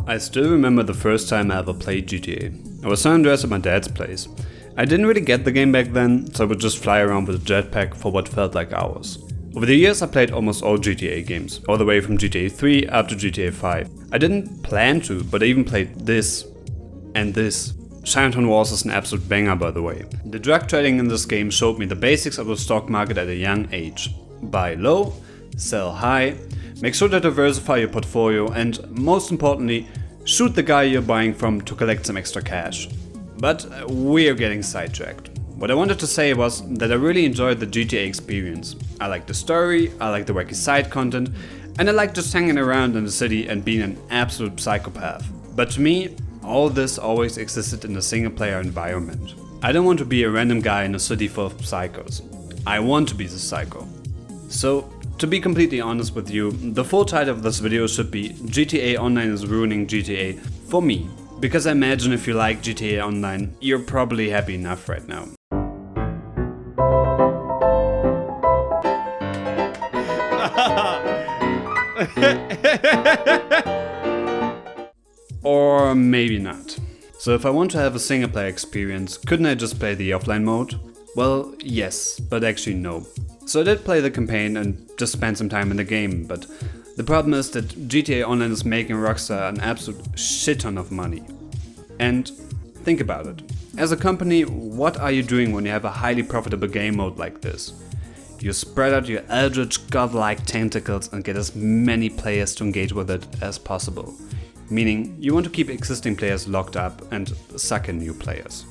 I still remember the first time I ever played GTA. I was San Andreas at my dad's place. I didn't really get the game back then, so I would just fly around with a jetpack for what felt like hours. Over the years I played almost all GTA games, all the way from GTA 3 up to GTA 5. I didn't plan to, but I even played this and this. Chinatown Wars is an absolute banger, by the way. The drug trading in this game showed me the basics of the stock market at a young age. Buy low, sell high, make sure to diversify your portfolio, and most importantly, shoot the guy you're buying from to collect some extra cash. But we're getting sidetracked. What I wanted to say was that I really enjoyed the GTA experience. I liked the story, I liked the wacky side content, and I liked just hanging around in the city and being an absolute psychopath. But to me, all this always existed in a single player environment. I don't want to be a random guy in a city full of psychos. I want to be the psycho. So, to be completely honest with you, the full title of this video should be GTA Online is ruining GTA for me. Because I imagine if you like GTA Online, you're probably happy enough right now. Or maybe not. So if I want to have a single player experience, couldn't I just play the offline mode? Well, yes, but actually no. So I did play the campaign and just spent some time in the game, but the problem is that GTA Online is making Rockstar an absolute shit ton of money. And think about it. As a company, what are you doing when you have a highly profitable game mode like this? You spread out your eldritch godlike tentacles and get as many players to engage with it as possible. Meaning, you want to keep existing players locked up and suck in new players.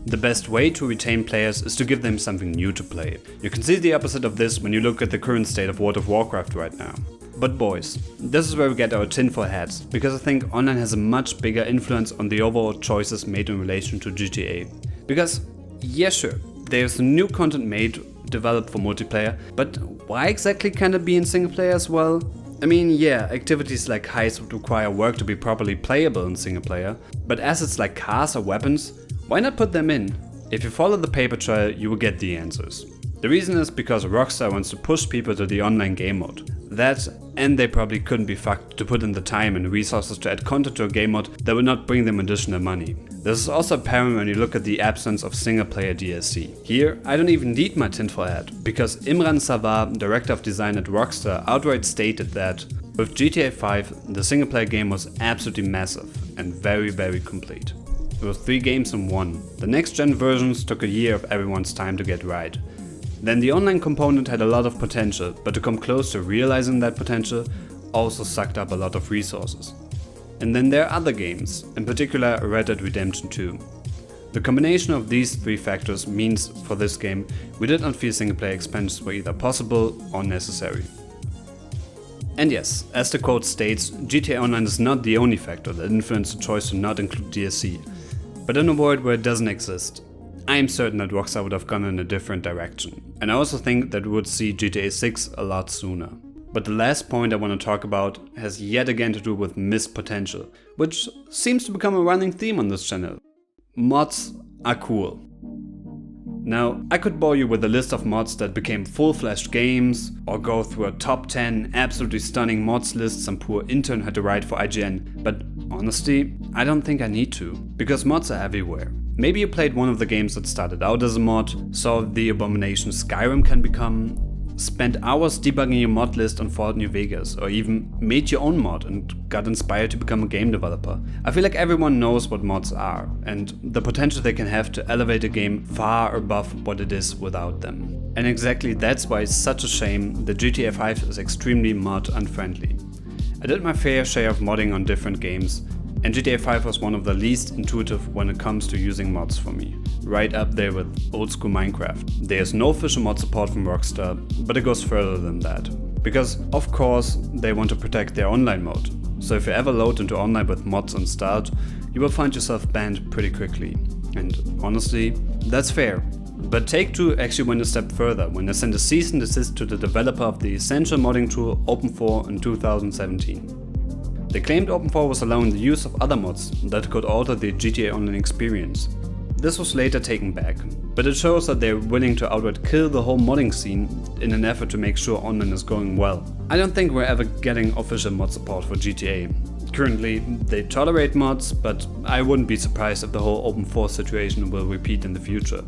The best way to retain players is to give them something new to play. You can see the opposite of this when you look at the current state of World of Warcraft right now. But boys, this is where we get our tinfoil hats, because I think online has a much bigger influence on the overall choices made in relation to GTA. Because, yeah sure, there's new content made, developed for multiplayer, but why exactly can't it be in single player as well? I mean, yeah, activities like heists would require work to be properly playable in single player, but assets like cars or weapons, why not put them in? If you follow the paper trail, you will get the answers. The reason is because Rockstar wants to push people to the online game mode. That, and they probably couldn't be fucked to put in the time and resources to add content to a game mode that would not bring them additional money. This is also apparent when you look at the absence of single player DLC. Here, I don't even need my tinfoil hat, because Imran Savar, director of design at Rockstar, outright stated that with GTA 5, the single player game was absolutely massive and very complete. It was 3 games in one. The next gen versions took a year of everyone's time to get right. Then the online component had a lot of potential, but to come close to realizing that potential also sucked up a lot of resources. And then there are other games, in particular Red Dead Redemption 2. The combination of these 3 factors means for this game we did not feel single player expansions were either possible or necessary. And yes, as the quote states, GTA Online is not the only factor that influenced the choice to not include DLC. But in a world where it doesn't exist, I am certain that Rockstar would have gone in a different direction. And I also think that we would see GTA 6 a lot sooner. But the last point I want to talk about has yet again to do with missed potential, which seems to become a running theme on this channel. Mods are cool. Now, I could bore you with a list of mods that became full-fledged games, or go through a top 10 absolutely stunning mods list some poor intern had to write for IGN, but honestly, I don't think I need to, because mods are everywhere. Maybe you played one of the games that started out as a mod, saw the abomination Skyrim can become, spent hours debugging your mod list on Fallout New Vegas, or even made your own mod and got inspired to become a game developer. I feel like everyone knows what mods are, and the potential they can have to elevate a game far above what it is without them. And exactly that's why it's such a shame that GTA 5 is extremely mod unfriendly. I did my fair share of modding on different games, and GTA 5 was one of the least intuitive when it comes to using mods for me. Right up there with old school Minecraft. There's no official mod support from Rockstar, but it goes further than that. Because of course they want to protect their online mode. So if you ever load into online with mods installed, you will find yourself banned pretty quickly. And honestly, that's fair. But Take-Two actually went a step further when they sent a cease and desist to the developer of the essential modding tool Open4 in 2017. They claimed Open4 was allowing the use of other mods that could alter the GTA Online experience. This was later taken back, but it shows that they're willing to outright kill the whole modding scene in an effort to make sure online is going well. I don't think we're ever getting official mod support for GTA. Currently, they tolerate mods, but I wouldn't be surprised if the whole open force situation will repeat in the future.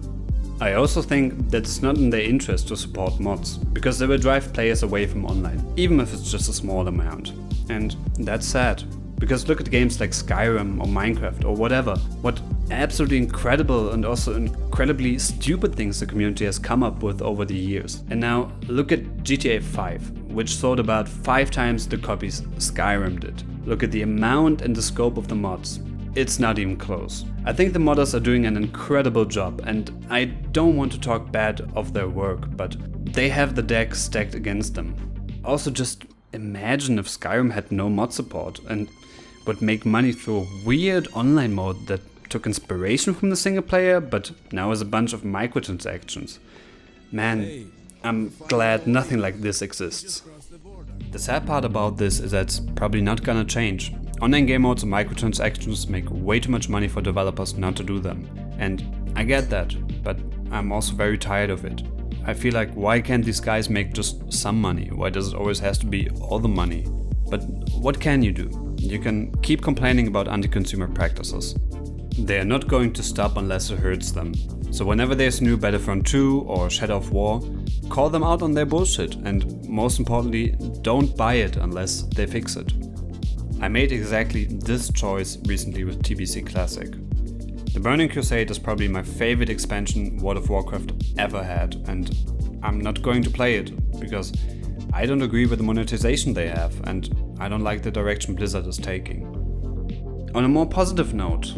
I also think that it's not in their interest to support mods, because they will drive players away from online, even if it's just a small amount. And that's sad, because look at games like Skyrim or Minecraft or whatever, what absolutely incredible and also incredibly stupid things the community has come up with over the years. And now look at GTA 5, which sold about 5 times the copies Skyrim did. Look at the amount and the scope of the mods. It's not even close. I think the modders are doing an incredible job, and I don't want to talk bad of their work, but they have the deck stacked against them. Also, just imagine if Skyrim had no mod support and would make money through a weird online mode that took inspiration from the single player, but now is a bunch of microtransactions. Man, I'm glad nothing like this exists. The sad part about this is that it's probably not gonna change. Online game modes and microtransactions make way too much money for developers not to do them. And I get that, but I'm also very tired of it. I feel like, why can't these guys make just some money? Why does it always have to be all the money? But what can you do? You can keep complaining about anti-consumer practices. They are not going to stop unless it hurts them. So whenever there's a new Battlefront 2 or Shadow of War, call them out on their bullshit, and most importantly, don't buy it unless they fix it. I made exactly this choice recently with TBC Classic. The Burning Crusade is probably my favorite expansion World of Warcraft ever had, and I'm not going to play it because I don't agree with the monetization they have, and I don't like the direction Blizzard is taking. On a more positive note,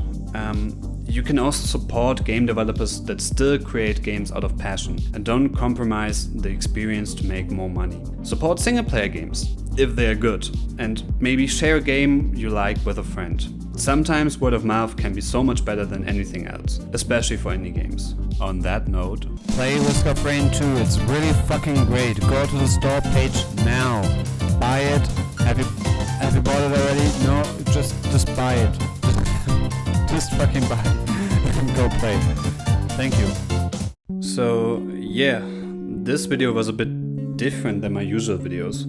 you can also support game developers that still create games out of passion and don't compromise the experience to make more money. Support single player games, if they're good, and maybe share a game you like with a friend. Sometimes word of mouth can be so much better than anything else, especially for indie games. On that note, play Risk of Rain 2, it's really fucking great. Go to the store page now. Buy it. Have you bought it already? No, just buy it. Just fucking buy it and go play. Thank you. So yeah, this video was a bit different than my usual videos.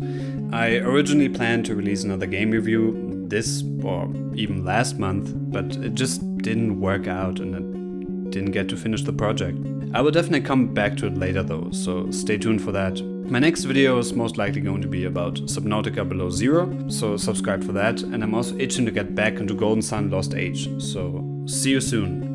I originally planned to release another game review this or even last month, but it just didn't work out and I didn't get to finish the project. I will definitely come back to it later though, so stay tuned for that. My next video is most likely going to be about Subnautica Below Zero, so subscribe for that, and I'm also itching to get back into Golden Sun Lost Age, so see you soon.